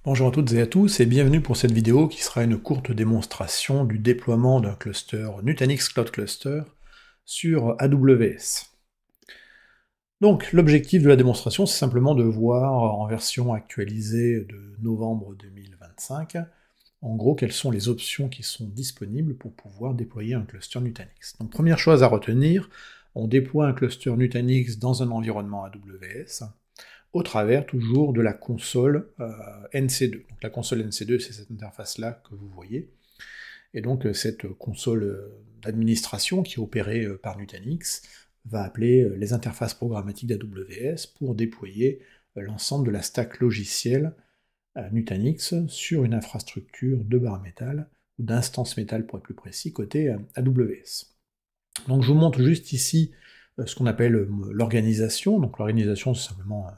Bonjour à toutes et à tous et bienvenue pour cette vidéo qui sera une courte démonstration du déploiement d'un cluster Nutanix Cloud Cluster sur AWS. Donc l'objectif de la démonstration, c'est simplement de voir en version actualisée de novembre 2025, en gros quelles sont les options qui sont disponibles pour pouvoir déployer un cluster Nutanix. Donc première chose à retenir, on déploie un cluster Nutanix dans un environnement AWS, au travers toujours de la console NC2. Donc la console NC2, c'est cette interface-là que vous voyez. Et donc cette console d'administration qui est opérée par Nutanix va appeler les interfaces programmatiques d'AWS pour déployer l'ensemble de la stack logicielle Nutanix sur une infrastructure de bare metal, ou d'instance métal pour être plus précis, côté AWS. Donc je vous montre juste ici ce qu'on appelle l'organisation. Donc l'organisation, c'est simplement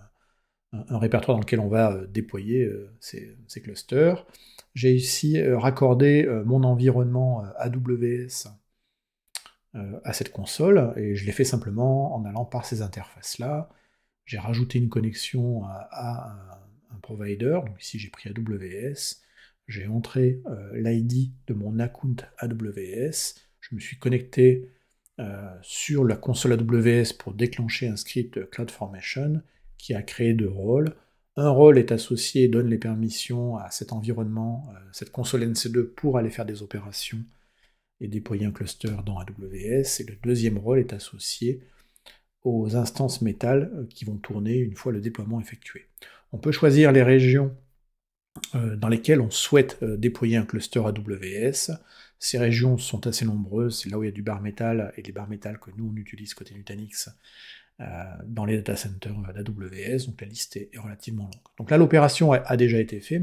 un répertoire dans lequel on va déployer ces clusters. J'ai ici raccordé mon environnement AWS à cette console, et je l'ai fait simplement en allant par ces interfaces-là. J'ai rajouté une connexion à un provider, donc ici j'ai pris AWS, j'ai entré l'ID de mon account AWS, je me suis connecté sur la console AWS pour déclencher un script CloudFormation qui a créé deux rôles. Un rôle est associé et donne les permissions à cet environnement, cette console NC2 pour aller faire des opérations et déployer un cluster dans AWS, et le deuxième rôle est associé aux instances métal qui vont tourner une fois le déploiement effectué. On peut choisir les régions dans lesquelles on souhaite déployer un cluster AWS. Ces régions sont assez nombreuses, c'est là où il y a du bare metal, et les bare metal que nous on utilise côté Nutanix dans les data centers d'AWS, donc la liste est relativement longue. Donc là l'opération a déjà été faite,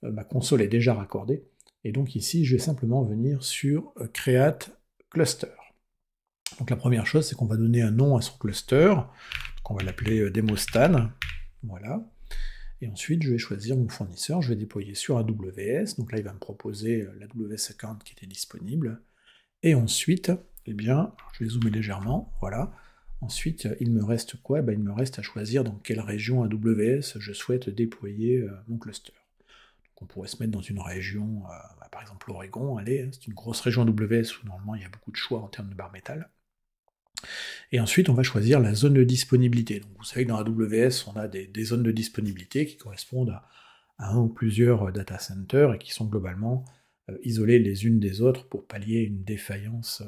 ma console est déjà raccordée, et donc ici je vais simplement venir sur Create Cluster. Donc la première chose, c'est qu'on va donner un nom à son cluster, donc on va l'appeler Demostan, voilà. Et ensuite, je vais choisir mon fournisseur, je vais déployer sur AWS, donc là il va me proposer l'AWS account qui était disponible, et ensuite, eh bien, je vais zoomer légèrement, voilà. Ensuite, il me reste quoi? Il me reste à choisir dans quelle région AWS je souhaite déployer mon cluster. Donc on pourrait se mettre dans une région, par exemple l'Oregon, allez, c'est une grosse région AWS où normalement il y a beaucoup de choix en termes de bare metal. Et ensuite, on va choisir la zone de disponibilité. Donc vous savez que dans AWS, on a des zones de disponibilité qui correspondent à un ou plusieurs data centers et qui sont globalement isolées les unes des autres pour pallier une défaillance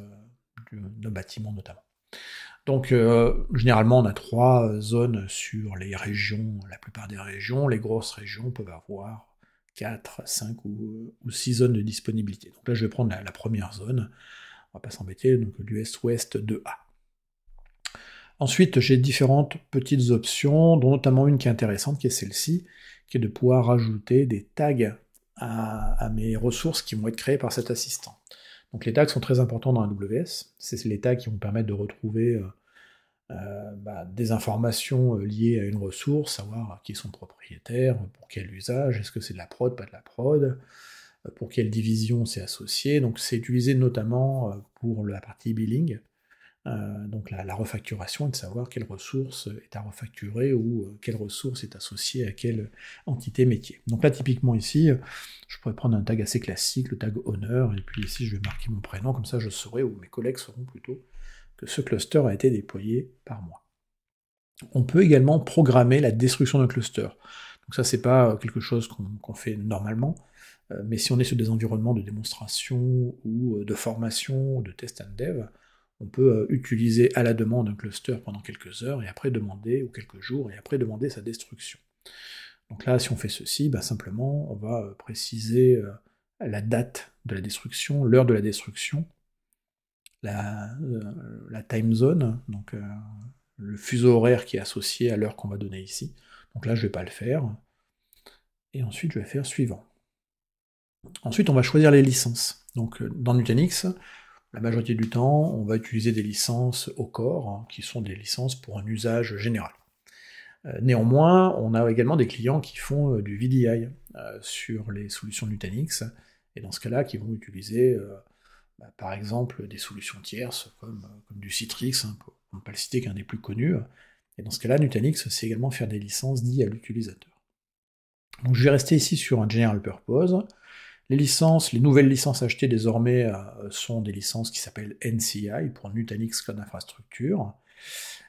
d'un bâtiment notamment. Donc généralement, on a trois zones sur les régions, la plupart des régions. Les grosses régions peuvent avoir 4, 5 ou 6 zones de disponibilité. Donc là, je vais prendre la première zone, on va pas s'embêter, donc l'US Ouest 2A. Ensuite, j'ai différentes petites options, dont notamment une qui est intéressante, qui est celle-ci, qui est de pouvoir rajouter des tags à mes ressources qui vont être créées par cet assistant. Donc les tags sont très importants dans AWS, c'est les tags qui vont permettre de retrouver des informations liées à une ressource, savoir qui est son propriétaire, pour quel usage, est-ce que c'est de la prod, pas de la prod, pour quelle division c'est associé. Donc c'est utilisé notamment pour la partie billing, donc la refacturation, et de savoir quelle ressource est à refacturer ou quelle ressource est associée à quelle entité métier. Donc là, typiquement ici, je pourrais prendre un tag assez classique, le tag owner, et puis ici je vais marquer mon prénom, comme ça je saurai, ou mes collègues sauront plutôt, que ce cluster a été déployé par moi. On peut également programmer la destruction d'un cluster. Donc ça, c'est pas quelque chose qu'on fait normalement, mais si on est sur des environnements de démonstration ou de formation ou de test and dev, on peut utiliser à la demande un cluster pendant quelques heures et après demander, ou quelques jours, et après demander sa destruction. Donc là, si on fait ceci, simplement, on va préciser la date de la destruction, l'heure de la destruction, la time zone, donc le fuseau horaire qui est associé à l'heure qu'on va donner ici. Donc là, je ne vais pas le faire. Et ensuite, je vais faire suivant. Ensuite, on va choisir les licences. Donc dans Nutanix, la majorité du temps, on va utiliser des licences au corps, qui sont des licences pour un usage général. Néanmoins, on a également des clients qui font du VDI sur les solutions Nutanix, et dans ce cas-là, qui vont utiliser par exemple des solutions tierces comme du Citrix, pour ne pas le citer qu'un des plus connus. Et dans ce cas-là, Nutanix sait également faire des licences dites à l'utilisateur. Donc je vais rester ici sur un General Purpose. Les licences, les nouvelles licences achetées désormais sont des licences qui s'appellent NCI pour Nutanix Cloud Infrastructure.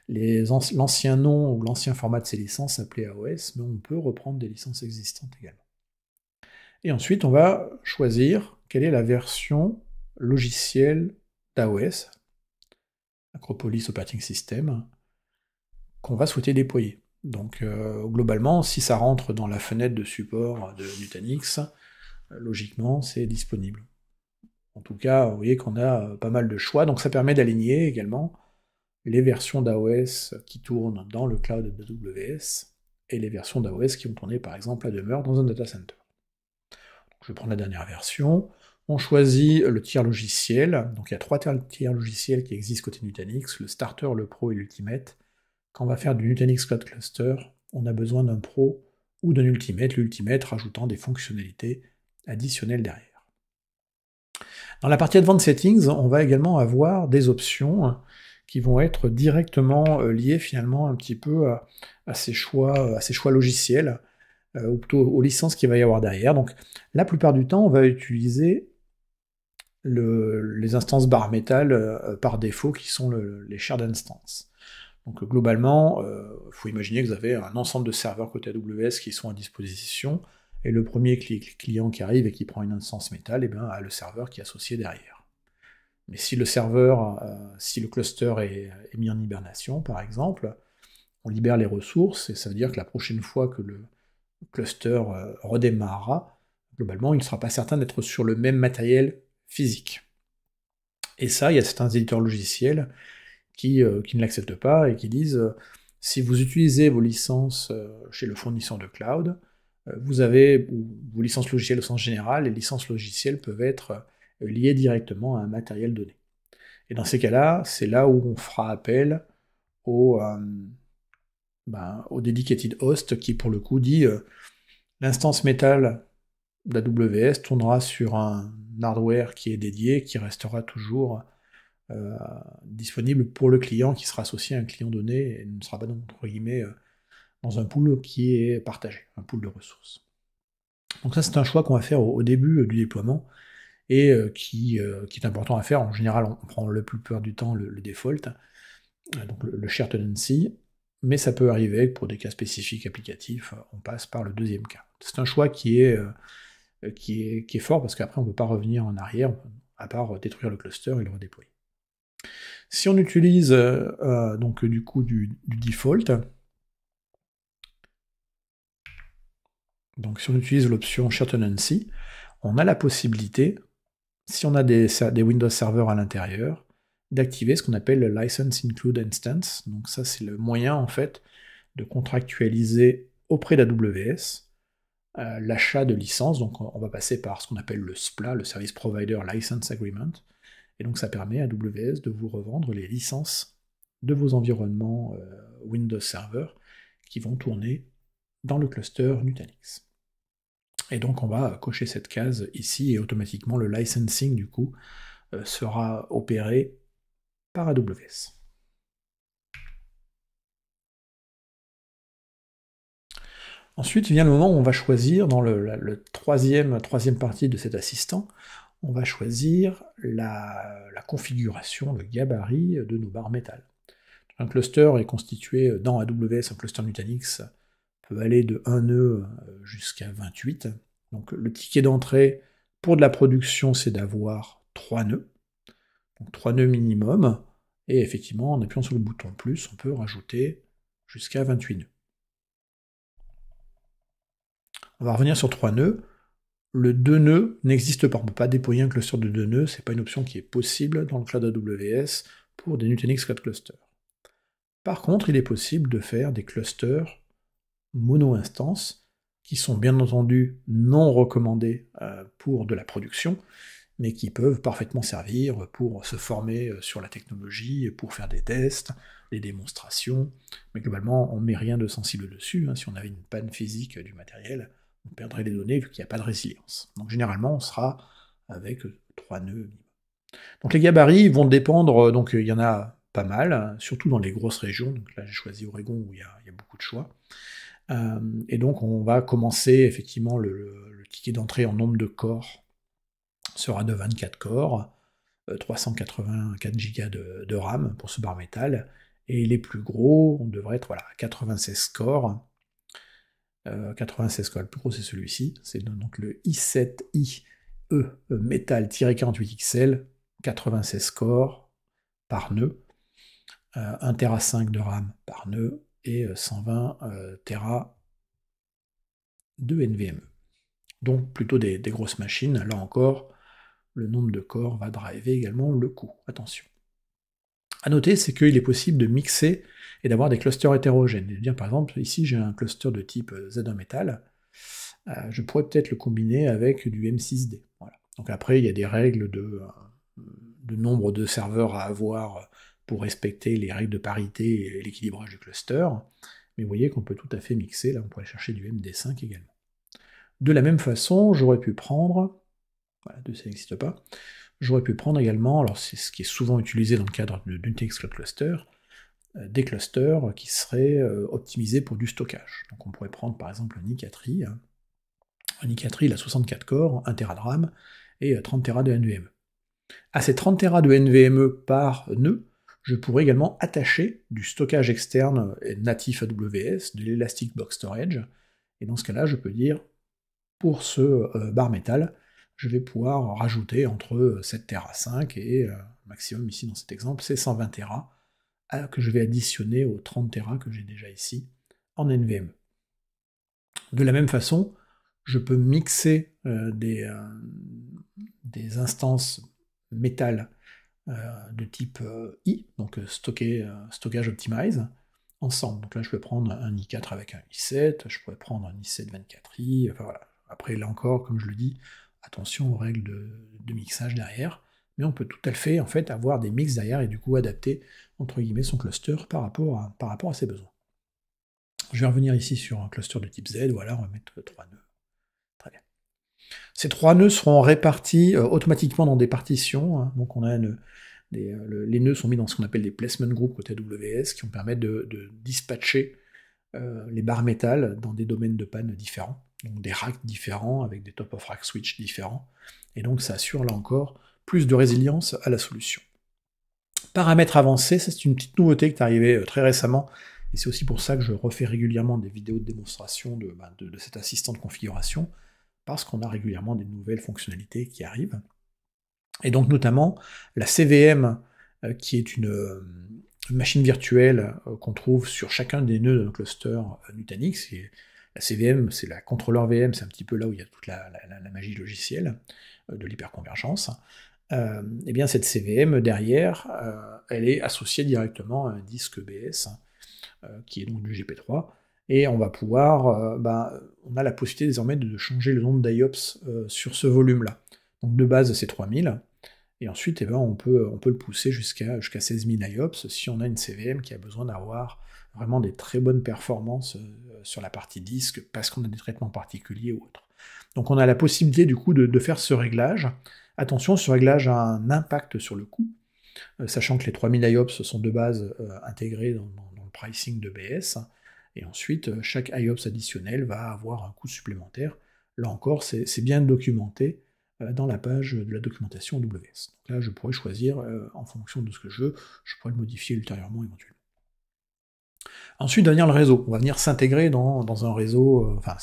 L'ancien nom ou l'ancien format de ces licences s'appelait AOS, mais on peut reprendre des licences existantes également. Et ensuite, on va choisir quelle est la version logicielle d'AOS, Acropolis Operating System, qu'on va souhaiter déployer. Donc globalement, si ça rentre dans la fenêtre de support de Nutanix, logiquement, c'est disponible. En tout cas, vous voyez qu'on a pas mal de choix, donc ça permet d'aligner également les versions d'AOS qui tournent dans le cloud d'AWS et les versions d'AOS qui vont tourner par exemple à demeure dans un data center. Donc, je vais prendre la dernière version. On choisit le tiers logiciel. Donc il y a 3 tiers logiciels qui existent côté Nutanix, le Starter, le Pro et l'Ultimate. Quand on va faire du Nutanix Cloud Cluster, on a besoin d'un Pro ou d'un Ultimate, l'Ultimate rajoutant des fonctionnalités additionnelles derrière. Dans la partie Advanced Settings, on va également avoir des options qui vont être directement liées finalement un petit peu à ces choix logiciels, ou plutôt aux licences qu'il va y avoir derrière. Donc la plupart du temps, on va utiliser les instances bare metal par défaut, qui sont les shared instances. Donc globalement, il faut imaginer que vous avez un ensemble de serveurs côté AWS qui sont à disposition, et le premier client qui arrive et qui prend une instance metal, a le serveur qui est associé derrière. Mais si le serveur, si le cluster est mis en hibernation, par exemple, on libère les ressources, et ça veut dire que la prochaine fois que le cluster redémarrera, globalement, il ne sera pas certain d'être sur le même matériel physique. Et ça, il y a certains éditeurs logiciels qui ne l'acceptent pas et qui disent si vous utilisez vos licences chez le fournisseur de cloud, vous avez vos licences logicielles au sens général, les licences logicielles peuvent être liées directement à un matériel donné. Et dans ces cas-là, c'est là où on fera appel au dedicated host qui, pour le coup, dit l'instance metal d'AWS tournera sur un hardware qui est dédié, qui restera toujours disponible pour le client, qui sera associé à un client donné et ne sera pas, entre guillemets, dans un pool qui est partagé, un pool de ressources. Donc ça, c'est un choix qu'on va faire au début du déploiement, et qui est important à faire. En général, on prend le plus plupart du temps le default, donc le share tenancy, mais ça peut arriver que pour des cas spécifiques applicatifs, on passe par le deuxième cas. C'est un choix qui est fort, parce qu'après on ne peut pas revenir en arrière, à part détruire le cluster et le redéployer. Si on utilise donc du coup du default, donc si on utilise l'option Share Tenancy, on a la possibilité, si on a des Windows Server à l'intérieur, d'activer ce qu'on appelle le License Include Instance. Donc ça, c'est le moyen en fait de contractualiser auprès d'AWS l'achat de licences. Donc on va passer par ce qu'on appelle le SPLA, le Service Provider License Agreement. Et donc ça permet à AWS de vous revendre les licences de vos environnements Windows Server qui vont tourner dans le cluster Nutanix. Et donc on va cocher cette case ici, et automatiquement le licensing du coup sera opéré par AWS. Ensuite vient le moment où on va choisir, dans le troisième partie de cet assistant, on va choisir la configuration, le gabarit de nos barres métal. Un cluster est constitué dans AWS, un cluster Nutanix peut aller de 1 nœud jusqu'à 28. Donc le ticket d'entrée pour de la production, c'est d'avoir 3 nœuds. Donc 3 nœuds minimum, et effectivement, en appuyant sur le bouton plus, on peut rajouter jusqu'à 28 nœuds. On va revenir sur 3 nœuds. Le 2 nœuds n'existe pas. On ne peut pas déployer un cluster de 2 nœuds, c'est pas une option qui est possible dans le cloud AWS pour des Nutanix Cloud Cluster. Par contre, il est possible de faire des clusters mono-instances, qui sont bien entendu non recommandés pour de la production, mais qui peuvent parfaitement servir pour se former sur la technologie, pour faire des tests, des démonstrations, mais globalement, on ne met rien de sensible dessus. Si on avait une panne physique du matériel, on perdrait les données vu qu'il n'y a pas de résilience. Donc généralement, on sera avec 3 nœuds minimum. Donc les gabarits vont dépendre, donc il y en a pas mal, surtout dans les grosses régions. Donc là, j'ai choisi Oregon où il y a beaucoup de choix. Et donc on va commencer, effectivement, le ticket d'entrée en nombre de corps sera de 24 corps, 384 Go de RAM pour ce bar métal, et les plus gros, on devrait être voilà, 96 corps. 96 corps, le plus gros c'est celui-ci, c'est donc le i7i Metal-48XL, 96 corps par nœud, 1 Tera 5 de RAM par nœud, et 120 Tera de NVMe. Donc plutôt des grosses machines, là encore, le nombre de corps va driver également le coût, attention. A noter, c'est qu'il est possible de mixer et d'avoir des clusters hétérogènes. C'est-à-dire, par exemple, ici j'ai un cluster de type Z1 Metal, je pourrais peut-être le combiner avec du M6D. Voilà. Donc après, il y a des règles de nombre de serveurs à avoir pour respecter les règles de parité et l'équilibrage du cluster, mais vous voyez qu'on peut tout à fait mixer, là on pourrait chercher du MD5 également. De la même façon, j'aurais pu prendre, voilà, ça n'existe pas, j'aurais pu prendre également, alors c'est ce qui est souvent utilisé dans le cadre de Nutanix Cloud Cluster, des clusters qui seraient optimisés pour du stockage. Donc on pourrait prendre par exemple un i4i. Un i4i, il a 64 corps, 1 Tera de RAM et 30 Tera de NVMe. À ces 30 Tera de NVMe par nœud, je pourrais également attacher du stockage externe natif AWS, de l'Elastic Block Storage, et dans ce cas-là, je peux dire, pour ce bar métal, je vais pouvoir rajouter entre 7 Tera 5 et maximum ici dans cet exemple, c'est 120 Tera que je vais additionner aux 30 Tera que j'ai déjà ici en NVMe. De la même façon, je peux mixer des instances métal de type I, donc stockage optimize, ensemble. Donc là, je peux prendre un i4 avec un i7, je pourrais prendre un i7 24i, enfin voilà. Après, là encore, comme je le dis, attention aux règles de mixage derrière, mais on peut tout à fait, en fait, avoir des mix derrière et du coup adapter, entre guillemets, son cluster par rapport à ses besoins. Je vais revenir ici sur un cluster de type Z, voilà, on va mettre 3 nœuds. Très bien. Ces 3 nœuds seront répartis automatiquement dans des partitions, hein. Donc on a les nœuds sont mis dans ce qu'on appelle des placement groups côté AWS, qui vont permettre de dispatcher les barres métal dans des domaines de panne différents, donc des racks différents, avec des top of rack switch différents, et donc ça assure là encore plus de résilience à la solution. Paramètres avancés, c'est une petite nouveauté qui est arrivée très récemment, et c'est aussi pour ça que je refais régulièrement des vidéos de démonstration de cet assistant de configuration, parce qu'on a régulièrement des nouvelles fonctionnalités qui arrivent. Et donc notamment la CVM, qui est une machine virtuelle qu'on trouve sur chacun des nœuds de nos clusters Nutanix. Et la CVM, c'est la contrôleur VM, c'est un petit peu là où il y a toute la magie logicielle de l'hyperconvergence. Et bien cette CVM derrière, elle est associée directement à un disque BS, qui est donc du GP3, et on va pouvoir, on a la possibilité désormais de changer le nombre d'IOPS sur ce volume-là. Donc de base c'est 3000, et ensuite on peut le pousser jusqu'à 16 000 IOPS si on a une CVM qui a besoin d'avoir vraiment des très bonnes performances sur la partie disque, parce qu'on a des traitements particuliers ou autres. Donc on a la possibilité du coup de faire ce réglage. Attention, ce réglage a un impact sur le coût, sachant que les 3000 IOPS sont de base intégrés dans le pricing de BS, et ensuite chaque IOPS additionnel va avoir un coût supplémentaire. Là encore, c'est bien documenté dans la page de la documentation AWS. Donc là, je pourrais choisir, en fonction de ce que je veux pourrais le modifier ultérieurement éventuellement. Ensuite, va venir le réseau. On va venir s'intégrer dans un réseau, on va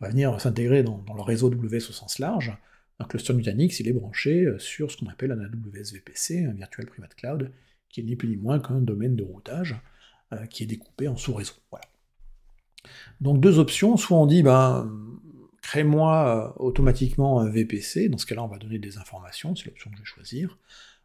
venir s'intégrer dans le réseau AWS au sens large. Un cluster Nutanix, il est branché sur ce qu'on appelle un AWS VPC, un Virtual Private Cloud, qui est ni plus ni moins qu'un domaine de routage qui est découpé en sous-réseaux. Voilà. Donc deux options, soit on dit, crée-moi automatiquement un VPC, dans ce cas-là on va donner des informations, c'est l'option que je vais choisir.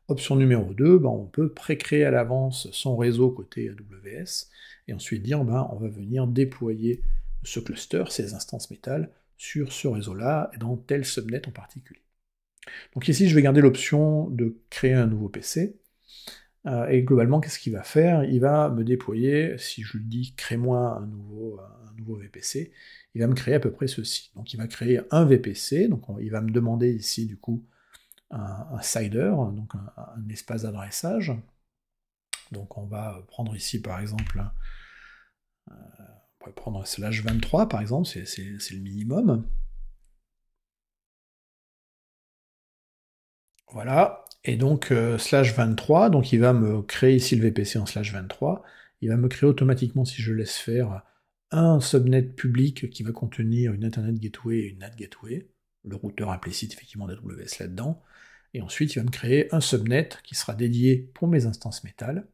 Option numéro 2, on peut pré-créer à l'avance son réseau côté AWS, et ensuite dire, on va venir déployer ce cluster, ces instances métal, sur ce réseau-là, et dans tel subnet en particulier. Donc ici, je vais garder l'option de créer un nouveau PC, et globalement, qu'est-ce qu'il va faire? Il va me déployer, si je lui dis crée-moi un nouveau VPC, il va me créer à peu près ceci. Donc il va créer un VPC, donc il va me demander ici du coup un CIDR, donc un espace d'adressage. Donc on va prendre ici par exemple, on va prendre un /23 par exemple, c'est le minimum. Voilà, et donc /23, donc il va me créer ici le VPC en /23, il va me créer automatiquement, si je laisse faire, un subnet public qui va contenir une Internet Gateway et une NAT Gateway, le routeur implicite effectivement d'AWS là-dedans, et ensuite il va me créer un subnet qui sera dédié pour mes instances Metal.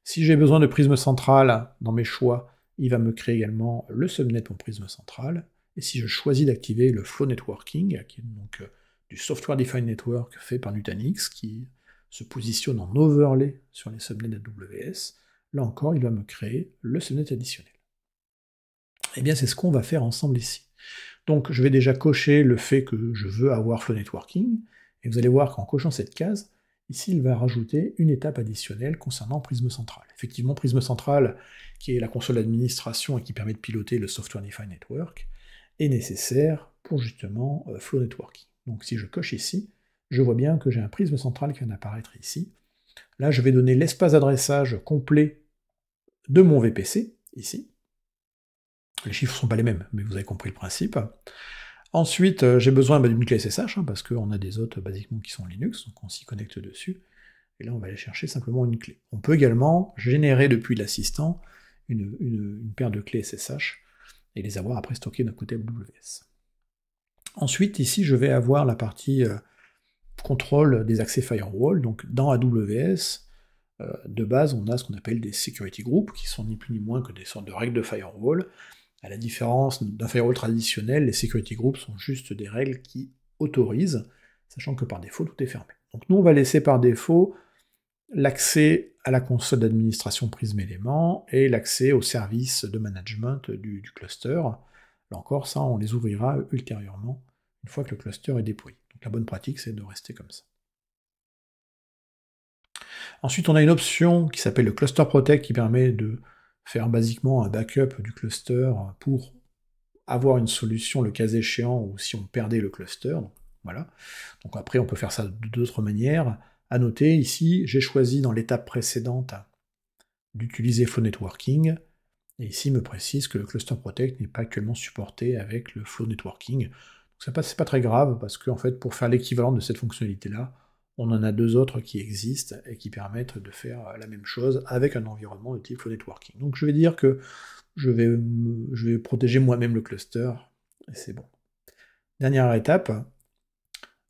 Si j'ai besoin de Prisme Central dans mes choix, il va me créer également le subnet pour Prisme Central, et si je choisis d'activer le Flow Networking, qui est donc du Software Defined Network fait par Nutanix, qui se positionne en overlay sur les subnets AWS, là encore, il va me créer le subnet additionnel. Eh bien, c'est ce qu'on va faire ensemble ici. Donc, je vais déjà cocher le fait que je veux avoir Flow Networking, et vous allez voir qu'en cochant cette case, ici, il va rajouter une étape additionnelle concernant Prisme Central. Effectivement, Prisme Central, qui est la console d'administration et qui permet de piloter le Software Defined Network, est nécessaire pour justement Flow Networking. Donc si je coche ici, je vois bien que j'ai un prisme central qui vient d'apparaître ici. Là, je vais donner l'espace d'adressage complet de mon VPC, ici. Les chiffres ne sont pas les mêmes, mais vous avez compris le principe. Ensuite, j'ai besoin d'une clé SSH, parce qu'on a des hôtes basiquement qui sont Linux, donc on s'y connecte dessus. Et là, on va aller chercher simplement une clé. On peut également générer depuis l'assistant une paire de clés SSH et les avoir après stockées d'un côté AWS. Ensuite, ici, je vais avoir la partie contrôle des accès firewall. Donc, dans AWS, de base, on a ce qu'on appelle des security groups, qui sont ni plus ni moins que des sortes de règles de firewall. À la différence d'un firewall traditionnel, les security groups sont juste des règles qui autorisent, sachant que par défaut, tout est fermé. Donc nous, on va laisser par défaut l'accès à la console d'administration Prism Element et l'accès aux services de management du cluster. Là encore, ça, on les ouvrira ultérieurement, une fois que le cluster est déployé. Donc la bonne pratique, c'est de rester comme ça. Ensuite, on a une option qui s'appelle le Cluster Protect, qui permet de faire basiquement un backup du cluster pour avoir une solution le cas échéant ou si on perdait le cluster. Donc, voilà. Donc après, on peut faire ça d'autres manières. À noter, ici, j'ai choisi dans l'étape précédente d'utiliser Flow Networking, et ici, il me précise que le Cluster Protect n'est pas actuellement supporté avec le Flow Networking. Donc c'est pas très grave, parce qu'en fait, pour faire l'équivalent de cette fonctionnalité-là, on en a deux autres qui existent et qui permettent de faire la même chose avec un environnement de type Flow Networking. Donc je vais dire que je vais protéger moi-même le cluster, et c'est bon. Dernière étape,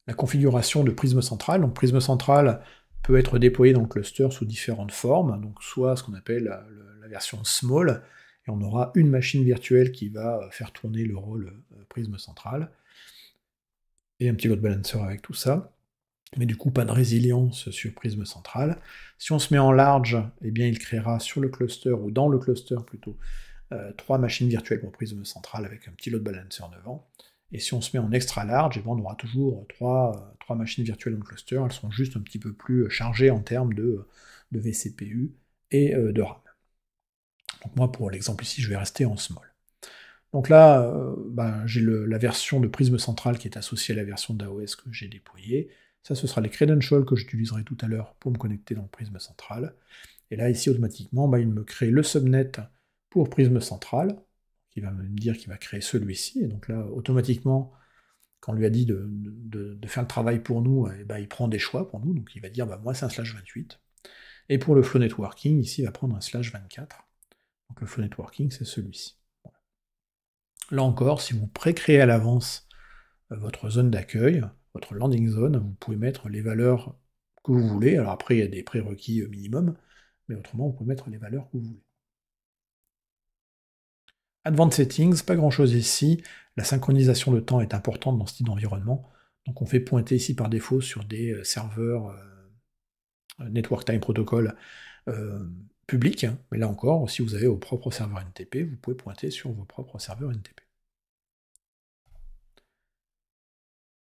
la configuration de Prisme Central. Donc Prisme Central peut être déployé dans le cluster sous différentes formes, donc soit ce qu'on appelle la version small, et on aura une machine virtuelle qui va faire tourner le rôle Prisme Central, et un petit load balancer avec tout ça, mais du coup pas de résilience sur Prisme Central. Si on se met en large, eh bien il créera sur le cluster, ou dans le cluster plutôt, 3 machines virtuelles pour Prisme Central avec un petit load balancer devant. Et si on se met en extra large, eh bien on aura toujours 3 machines virtuelles dans le cluster, elles sont juste un petit peu plus chargées en termes de vCPU et de RAM. Donc moi pour l'exemple ici, je vais rester en small. Donc là, j'ai la version de Prisme Central qui est associée à la version d'AOS que j'ai déployée. Ça, ce sera les credentials que j'utiliserai tout à l'heure pour me connecter dans le Prisme Central. Et là, ici, automatiquement, il me crée le subnet pour Prisme Central, qui va me dire qu'il va créer celui-ci. Et donc là, automatiquement, quand on lui a dit de faire le travail pour nous, il prend des choix pour nous. Donc il va dire, moi, c'est un /28. Et pour le Flow Networking, ici, il va prendre un /24. Donc le Flow Networking, c'est celui-ci. Voilà. Là encore, si vous pré-créez à l'avance votre zone d'accueil, votre landing zone, vous pouvez mettre les valeurs que vous voulez. Alors après, il y a des prérequis minimum, mais autrement, vous pouvez mettre les valeurs que vous voulez. Advanced Settings, pas grand chose ici. La synchronisation de temps est importante dans ce type d'environnement. Donc on fait pointer ici par défaut sur des serveurs Network Time Protocol publics. Mais là encore, si vous avez vos propres serveurs NTP, vous pouvez pointer sur vos propres serveurs NTP.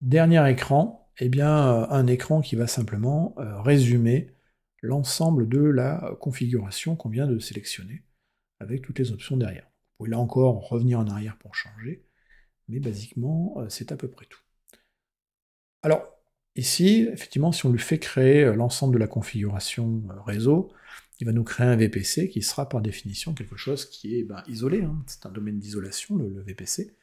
Dernier écran, un écran qui va simplement résumer l'ensemble de la configuration qu'on vient de sélectionner, avec toutes les options derrière. Vous pouvez là encore revenir en arrière pour changer, mais basiquement, c'est à peu près tout. Alors, ici, effectivement, si on lui fait créer l'ensemble de la configuration réseau, il va nous créer un VPC qui sera par définition quelque chose qui est isolé, hein. C'est un domaine d'isolation, le VPC.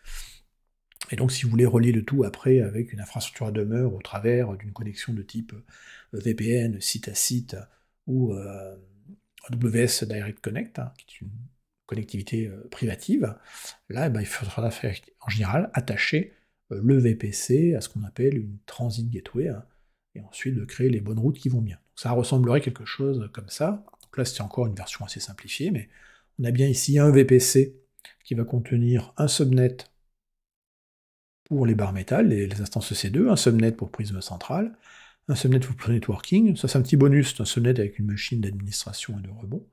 Et donc si vous voulez relier le tout après avec une infrastructure à demeure au travers d'une connexion de type VPN, site à site, ou AWS Direct Connect, hein, qui est une connectivité privative, là il faudra faire en général attacher le VPC à ce qu'on appelle une transit gateway, hein, et ensuite de créer les bonnes routes qui vont bien. Donc ça ressemblerait à quelque chose comme ça. Donc là c'est encore une version assez simplifiée, mais on a bien ici un VPC qui va contenir un subnet pour les barres métal, les instances EC2, un subnet pour Prisme central, un subnet pour networking, ça c'est un petit bonus, c'est un subnet avec une machine d'administration et de rebond.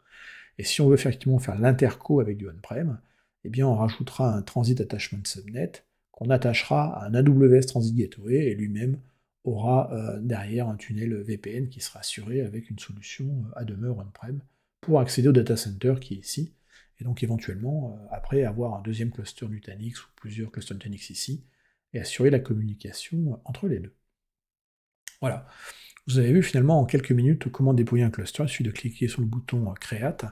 Et si on veut effectivement faire l'interco avec du on-prem, eh bien on rajoutera un Transit Attachment Subnet qu'on attachera à un AWS Transit Gateway, et lui-même aura derrière un tunnel VPN qui sera assuré avec une solution à demeure on-prem pour accéder au data center qui est ici, et donc éventuellement, après avoir un deuxième cluster Nutanix ou plusieurs clusters Nutanix ici, et assurer la communication entre les deux. Voilà. Vous avez vu finalement en quelques minutes comment déployer un cluster. Il suffit de cliquer sur le bouton Create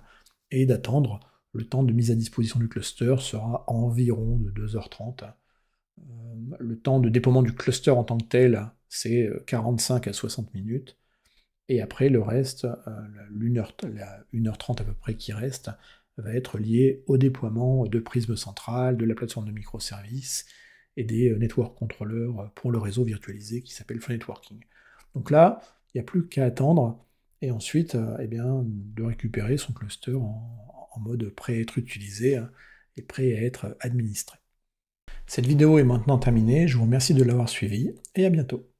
et d'attendre. Le temps de mise à disposition du cluster sera environ de 2h30. Le temps de déploiement du cluster en tant que tel, c'est 45 à 60 minutes. Et après, le reste, la 1h30 à peu près qui reste, va être lié au déploiement de Prisme central, de la plateforme de microservices et des network controllers pour le réseau virtualisé qui s'appelle Flow Networking. Donc là, il n'y a plus qu'à attendre, et ensuite de récupérer son cluster en mode prêt à être utilisé et prêt à être administré. Cette vidéo est maintenant terminée, je vous remercie de l'avoir suivie, et à bientôt.